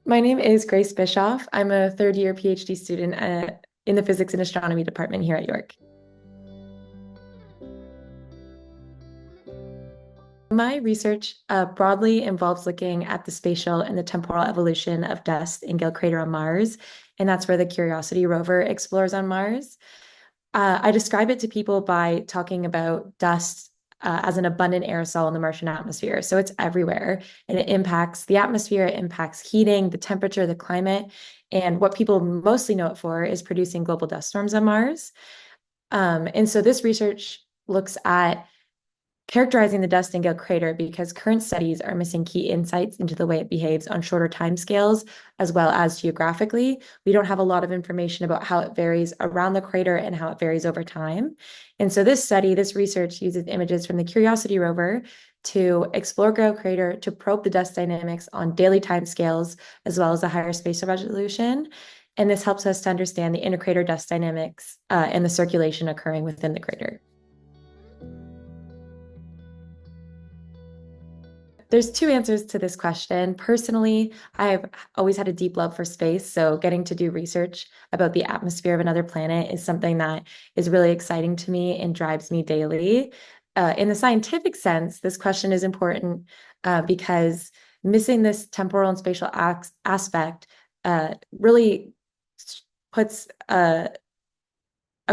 My name is Grace Bischof. I'm a third-year PhD student in the Physics and Astronomy department here at York. My research broadly involves looking at the spatial and the temporal evolution of dust in Gale Crater on Mars, and that's where the Curiosity Rover explores on Mars. I describe it to people by talking about dust as an abundant aerosol in the Martian atmosphere. So it's everywhere, and it impacts the atmosphere, it impacts heating, the temperature, the climate. And what people mostly know it for is producing global dust storms on Mars. And so this research looks at characterizing the dust in Gale Crater because current studies are missing key insights into the way it behaves on shorter timescales, as well as geographically. We don't have a lot of information about how it varies around the crater and how it varies over time. And so this research uses images from the Curiosity rover to explore Gale Crater, to probe the dust dynamics on daily timescales, as well as a higher spatial resolution. And this helps us to understand the intercrater dust dynamics and the circulation occurring within the crater. There's two answers to this question. Personally, I've always had a deep love for space, so getting to do research about the atmosphere of another planet is something that is really exciting to me and drives me daily. In the scientific sense, this question is important because missing this temporal and spatial aspect really puts a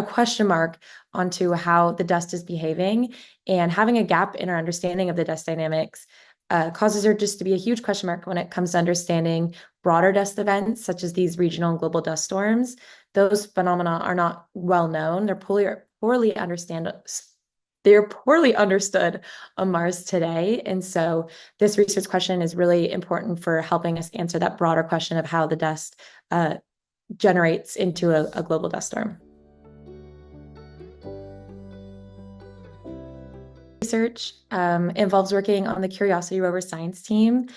question mark onto how the dust is behaving, and having a gap in our understanding of the dust dynamics causes there just to be a huge question mark when it comes to understanding broader dust events, such as these regional and global dust storms. Those phenomena are not well known. They're poorly understood on Mars today. And so this research question is really important for helping us answer that broader question of how the dust generates into a global dust storm. Research involves working on the Curiosity Rover science team.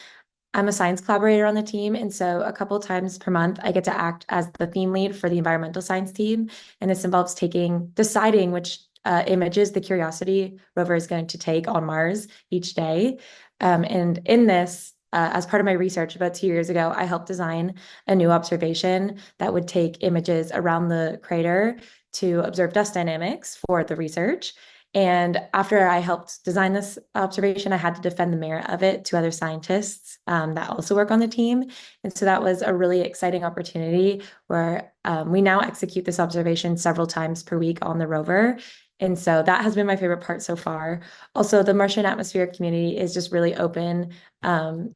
I'm a science collaborator on the team, and so a couple times per month, I get to act as the theme lead for the environmental science team. And this involves deciding which images the Curiosity Rover is going to take on Mars each day. And in this, as part of my research about 2 years ago, I helped design a new observation that would take images around the crater to observe dust dynamics for the research. And after I helped design this observation, I had to defend the merit of it to other scientists that also work on the team. And so that was a really exciting opportunity where we now execute this observation several times per week on the rover. And so that has been my favorite part so far. Also, the Martian atmospheric community is just really open and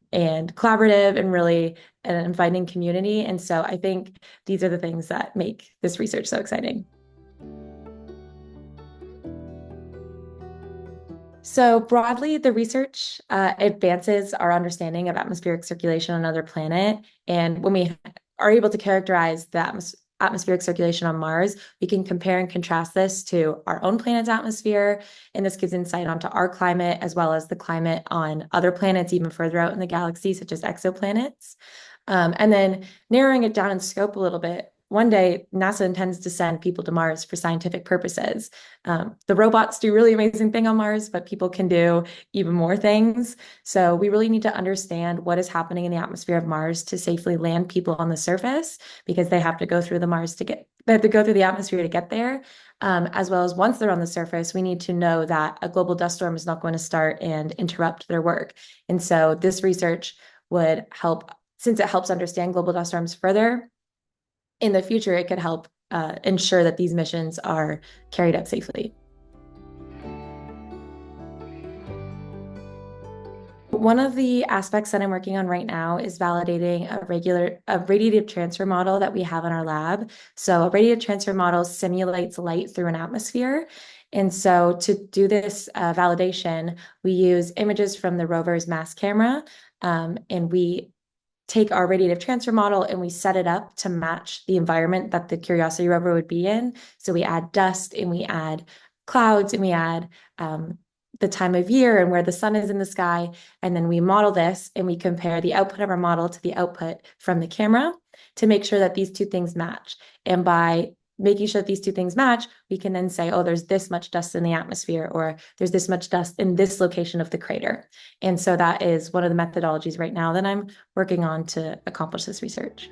collaborative and really an inviting community. And so I think these are the things that make this research so exciting. So broadly, the research advances our understanding of atmospheric circulation on another planet. And when we are able to characterize the atmospheric circulation on Mars, we can compare and contrast this to our own planet's atmosphere. And this gives insight onto our climate as well as the climate on other planets even further out in the galaxy, such as exoplanets. And then narrowing it down in scope a little bit, one day NASA intends to send people to Mars for scientific purposes. The robots do really amazing things on Mars, but people can do even more things. So we really need to understand what is happening in the atmosphere of Mars to safely land people on the surface, because they have to go through the atmosphere to get there. As well as once they're on the surface, we need to know that a global dust storm is not going to start and interrupt their work. And so this research would help, since it helps understand global dust storms further. In the future, it could help ensure that these missions are carried out safely. One of the aspects that I'm working on right now is validating a radiative transfer model that we have in our lab. So a radiative transfer model simulates light through an atmosphere. And so to do this validation, we use images from the rover's mass camera, and we take our radiative transfer model and we set it up to match the environment that the Curiosity rover would be in. So we add dust and we add clouds and we add the time of year and where the sun is in the sky. And then we model this and we compare the output of our model to the output from the camera to make sure that these two things match. And by making sure that these two things match, we can then say, oh, there's this much dust in the atmosphere, or there's this much dust in this location of the crater. And so that is one of the methodologies right now that I'm working on to accomplish this research.